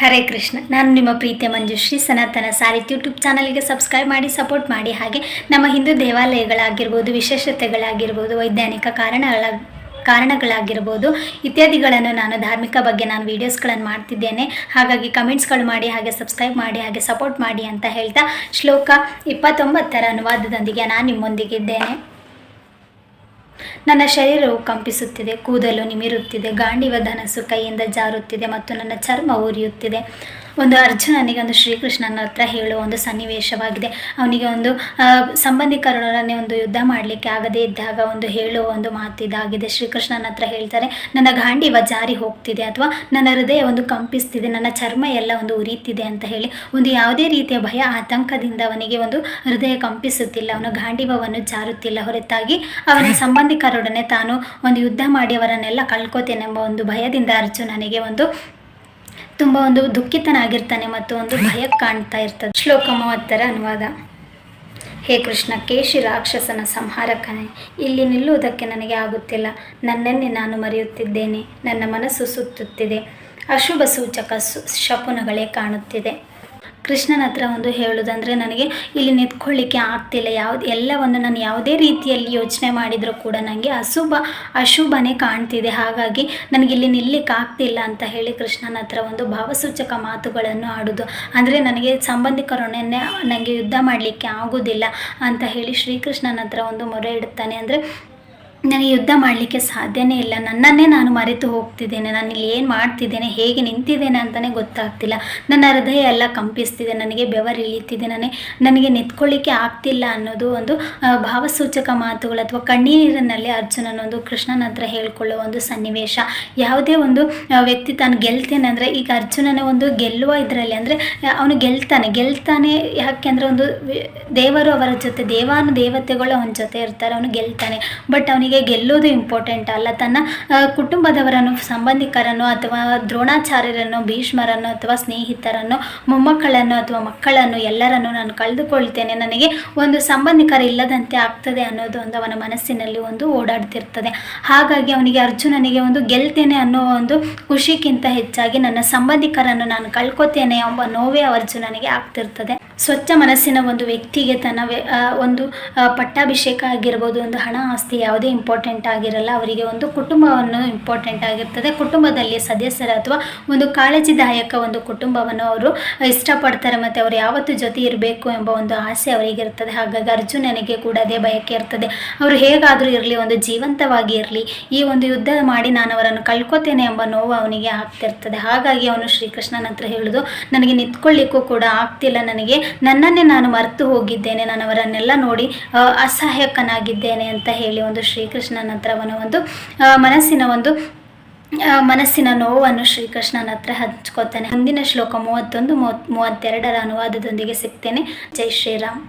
ಹರೇ ಕೃಷ್ಣ. ನಾನು ನಿಮ್ಮ ಪ್ರೀತಿಯ ಮಂಜುಶ್ರೀ. ಸನಾತನ ಸಾರಿತ್ ಯೂಟ್ಯೂಬ್ ಚಾನಲ್ಗೆ ಸಬ್ಸ್ಕ್ರೈಬ್ ಮಾಡಿ ಸಪೋರ್ಟ್ ಮಾಡಿ. ಹಾಗೆ ನಮ್ಮ ಹಿಂದೂ ದೇವಾಲಯಗಳಾಗಿರ್ಬೋದು, ವಿಶೇಷತೆಗಳಾಗಿರ್ಬೋದು, ವೈಜ್ಞಾನಿಕ ಕಾರಣಗಳಾಗಿರ್ಬೋದು ಇತ್ಯಾದಿಗಳನ್ನು ನಾನು ಧಾರ್ಮಿಕ ಬಗ್ಗೆ ನಾನು ವೀಡಿಯೋಸ್ಗಳನ್ನು ಮಾಡ್ತಿದ್ದೇನೆ. ಹಾಗಾಗಿ ಕಮೆಂಟ್ಸ್ಗಳು ಮಾಡಿ, ಹಾಗೆ ಸಬ್ಸ್ಕ್ರೈಬ್ ಮಾಡಿ, ಹಾಗೆ ಸಪೋರ್ಟ್ ಮಾಡಿ ಅಂತ ಹೇಳ್ತಾ ಶ್ಲೋಕ 29 ಅನುವಾದದೊಂದಿಗೆ ನಾನು ನಿಮ್ಮೊಂದಿಗಿದ್ದೇನೆ. ನನ್ನ ಶರೀರವು ಕಂಪಿಸುತ್ತಿದೆ, ಕೂದಲು ನಿಮಿರುತ್ತಿದೆ, ಗಾಂಡಿವ ಧನಸ್ಸು ಕೈಯಿಂದ ಜಾರುತ್ತಿದೆ ಮತ್ತು ನನ್ನ ಚರ್ಮ ಉರಿಯುತ್ತಿದೆ. ಒಂದು ಅರ್ಜುನನಿಗೆ ಒಂದು ಶ್ರೀಕೃಷ್ಣನ ಹತ್ರ ಹೇಳುವ ಒಂದು ಸನ್ನಿವೇಶವಾಗಿದೆ. ಅವನಿಗೆ ಒಂದು ಸಂಬಂಧಿಕರೊಡನೆ ಒಂದು ಯುದ್ಧ ಮಾಡಲಿಕ್ಕೆ ಆಗದೇ ಇದ್ದಾಗ ಒಂದು ಹೇಳುವ ಒಂದು ಮಾತು ಇದಾಗಿದೆ. ಶ್ರೀಕೃಷ್ಣನ ಹತ್ರ ಹೇಳ್ತಾರೆ, ನನ್ನ ಗಾಂಡಿವ ಜಾರಿ ಹೋಗ್ತಿದೆ ಅಥವಾ ನನ್ನ ಹೃದಯ ಒಂದು ಕಂಪಿಸ್ತಿದೆ, ನನ್ನ ಚರ್ಮ ಎಲ್ಲ ಒಂದು ಉರಿಯುತ್ತಿದೆ ಅಂತ ಹೇಳಿ ಒಂದು ಯಾವುದೇ ರೀತಿಯ ಭಯ ಆತಂಕದಿಂದ ಅವನಿಗೆ ಒಂದು ಹೃದಯ ಕಂಪಿಸುತ್ತಿಲ್ಲ, ಅವನ ಗಾಂಡಿವವನ್ನು ಜಾರುತ್ತಿಲ್ಲ. ಹೊರತಾಗಿ ಅವನ ಸಂಬಂಧಿಕರೊಡನೆ ತಾನು ಒಂದು ಯುದ್ಧ ಮಾಡಿ ಅವರನ್ನೆಲ್ಲ ಕಳ್ಕೋತೇನೆಂಬ ಒಂದು ಭಯದಿಂದ ಅರ್ಜುನನಿಗೆ ತುಂಬ ಒಂದು ದುಃಖಿತನಾಗಿರ್ತಾನೆ ಮತ್ತು ಒಂದು ಭಯಕ್ಕೆ ಕಾಣ್ತಾ ಇರ್ತದೆ. ಶ್ಲೋಕ 30 ಅನುವಾದ. ಹೇ ಕೃಷ್ಣ, ಕೇಶಿ ರಾಕ್ಷಸನ ಸಂಹಾರಕನೇ, ಇಲ್ಲಿ ನಿಲ್ಲುವುದಕ್ಕೆ ನನಗೆ ಆಗುತ್ತಿಲ್ಲ. ನನ್ನನ್ನೇ ನಾನು ಮರೆಯುತ್ತಿದ್ದೇನೆ. ನನ್ನ ಮನಸ್ಸು ಸುತ್ತುತ್ತಿದೆ. ಅಶುಭ ಸೂಚಕ ಶಕುನಗಳೇ ಕಾಣುತ್ತಿದೆ. ಕೃಷ್ಣನ ಹತ್ರ ಒಂದು ಹೇಳೋದಂದರೆ, ನನಗೆ ಇಲ್ಲಿ ನಿಂತ್ಕೊಳ್ಳಿಕ್ಕೆ ಆಗ್ತಿಲ್ಲ. ಎಲ್ಲವನ್ನು ನಾನು ಯಾವುದೇ ರೀತಿಯಲ್ಲಿ ಯೋಚನೆ ಮಾಡಿದರೂ ಕೂಡ ನನಗೆ ಅಶುಭನೇ ಕಾಣ್ತಿದೆ. ಹಾಗಾಗಿ ನನಗಿಲ್ಲಿ ನಿಲ್ಲಕ್ಕೆ ಆಗ್ತಿಲ್ಲ ಅಂತ ಹೇಳಿ ಕೃಷ್ಣನ ಹತ್ರ ಒಂದು ಭಾವಸೂಚಕ ಮಾತುಗಳನ್ನು ಆಡೋದು. ಅಂದರೆ ನನಗೆ ಸಂಬಂಧಿಕರೊಡನೆ ನನಗೆ ಯುದ್ಧ ಮಾಡಲಿಕ್ಕೆ ಆಗೋದಿಲ್ಲ ಅಂತ ಹೇಳಿ ಶ್ರೀಕೃಷ್ಣನ ಹತ್ರ ಒಂದು ಮೊರೆ ಇಡುತ್ತಾನೆ. ಅಂದರೆ ನನಗೆ ಯುದ್ಧ ಮಾಡಲಿಕ್ಕೆ ಸಾಧ್ಯನೇ ಇಲ್ಲ, ನನ್ನನ್ನೇ ನಾನು ಮರೆತು ಹೋಗ್ತಿದ್ದೇನೆ, ನಾನು ಇಲ್ಲಿ ಏನು ಮಾಡ್ತಿದ್ದೇನೆ, ಹೇಗೆ ನಿಂತಿದ್ದೇನೆ ಅಂತಲೇ ಗೊತ್ತಾಗ್ತಿಲ್ಲ, ನನ್ನ ಹೃದಯ ಎಲ್ಲ ಕಂಪಿಸ್ತಿದೆ, ನನಗೆ ಬೆವರಿಳಿತಿದೆ, ನನಗೆ ನಿಂತ್ಕೊಳ್ಳಿಕ್ಕೆ ಆಗ್ತಿಲ್ಲ ಅನ್ನೋದು ಒಂದು ಭಾವಸೂಚಕ ಮಾತುಗಳು ಅಥವಾ ಕಣ್ಣೀರಿನಲ್ಲಿ ಅರ್ಜುನನೊಂದು ಕೃಷ್ಣನ ಹತ್ರ ಹೇಳ್ಕೊಳ್ಳೋ ಒಂದು ಸನ್ನಿವೇಶ. ಯಾವುದೇ ಒಂದು ವ್ಯಕ್ತಿ ತಾನು ಗೆಲ್ತೇನೆ ಅಂದರೆ, ಈಗ ಅರ್ಜುನನ ಒಂದು ಗೆಲ್ಲುವ ಇದರಲ್ಲಿ ಅಂದರೆ ಅವನು ಗೆಲ್ತಾನೆ ಯಾಕೆಂದರೆ ಒಂದು ದೇವರು ಅವರ ಜೊತೆ, ದೇವತೆಗಳು ಅವನ ಜೊತೆ ಇರ್ತಾರೆ, ಅವನು ಗೆಲ್ತಾನೆ. ಬಟ್ ಅವನಿಗೆ ಗೆಲ್ಲೋದು ಇಂಪಾರ್ಟೆಂಟ್ ಅಲ್ಲ, ತನ್ನ ಕುಟುಂಬದವರನ್ನು, ಸಂಬಂಧಿಕರನ್ನು ಅಥವಾ ದ್ರೋಣಾಚಾರ್ಯರನ್ನು, ಭೀಷ್ಮರನ್ನು ಅಥವಾ ಸ್ನೇಹಿತರನ್ನು, ಮೊಮ್ಮಕ್ಕಳನ್ನು ಅಥವಾ ಮಕ್ಕಳನ್ನು ಎಲ್ಲರನ್ನು ನಾನು ಕಳೆದುಕೊಳ್ತೇನೆ, ನನಗೆ ಒಂದು ಸಂಬಂಧಿಕರ ಇಲ್ಲದಂತೆ ಆಗ್ತದೆ ಅನ್ನೋದು ಒಂದು ಅವನ ಮನಸ್ಸಿನಲ್ಲಿ ಒಂದು ಓಡಾಡ್ತಿರ್ತದೆ. ಹಾಗಾಗಿ ಅವನಿಗೆ ಅರ್ಜುನನಿಗೆ ಒಂದು ಗೆಲ್ತೇನೆ ಅನ್ನೋ ಒಂದು ಖುಷಿಗಿಂತ ಹೆಚ್ಚಾಗಿ ನನ್ನ ಸಂಬಂಧಿಕರನ್ನು ನಾನು ಕಳ್ಕೊತೇನೆ ಎಂಬ ನೋವೇ ಅರ್ಜುನನಿಗೆ ಆಗ್ತಿರ್ತದೆ. ಸ್ವಚ್ಛ ಮನಸ್ಸಿನ ಒಂದು ವ್ಯಕ್ತಿಗೆ ತನ್ನ ಒಂದು ಪಟ್ಟಾಭಿಷೇಕ ಆಗಿರ್ಬೋದು, ಒಂದು ಹಣ ಆಸ್ತಿ ಯಾವುದೇ ಇಂಪಾರ್ಟೆಂಟ್ ಆಗಿರಲ್ಲ, ಅವರಿಗೆ ಒಂದು ಕುಟುಂಬವನ್ನು ಇಂಪಾರ್ಟೆಂಟ್ ಆಗಿರ್ತದೆ. ಕುಟುಂಬದಲ್ಲಿ ಸದಸ್ಯರ ಅಥವಾ ಒಂದು ಕಾಳಜಿದಾಯಕ ಒಂದು ಕುಟುಂಬವನ್ನು ಅವರು ಇಷ್ಟಪಡ್ತಾರೆ ಮತ್ತು ಅವರು ಯಾವತ್ತೂ ಜೊತೆ ಇರಬೇಕು ಎಂಬ ಒಂದು ಆಸೆ ಅವರಿಗಿರ್ತದೆ. ಹಾಗಾಗಿ ಅರ್ಜುನನಿಗೆ ಕೂಡ ಅದೇ ಬಯಕೆ ಇರ್ತದೆ. ಅವರು ಹೇಗಾದರೂ ಇರಲಿ, ಒಂದು ಜೀವಂತವಾಗಿ ಇರಲಿ, ಈ ಒಂದು ಯುದ್ಧ ಮಾಡಿ ನಾನು ಅವರನ್ನು ಕಳ್ಕೊತೇನೆ ಎಂಬ ನೋವು ಅವನಿಗೆ ಆಗ್ತಿರ್ತದೆ. ಹಾಗಾಗಿ ಅವನು ಶ್ರೀಕೃಷ್ಣನ ಹತ್ರ ಹೇಳೋದು, ನನಗೆ ನಿಂತ್ಕೊಳ್ಳಿಕ್ಕೂ ಕೂಡ ಆಗ್ತಿಲ್ಲ, ನನ್ನನ್ನೇ ನಾನು ಮರೆತು ಹೋಗಿದ್ದೇನೆ, ನಾನು ಅವರನ್ನೆಲ್ಲ ನೋಡಿ ಅಸಹಾಯಕನಾಗಿದ್ದೇನೆ ಅಂತ ಹೇಳಿ ಒಂದು ಶ್ರೀಕೃಷ್ಣನ ಹತ್ರ ಅವನ ಒಂದು ಮನಸ್ಸಿನ ನೋವನ್ನು ಶ್ರೀಕೃಷ್ಣನ ಹತ್ರ ಹಂಚ್ಕೋತಾನೆ. ಮುಂದಿನ ಶ್ಲೋಕ 31, 32 ಅನುವಾದದೊಂದಿಗೆ ಸಿಗ್ತೇನೆ. ಜೈ ಶ್ರೀರಾಮ್.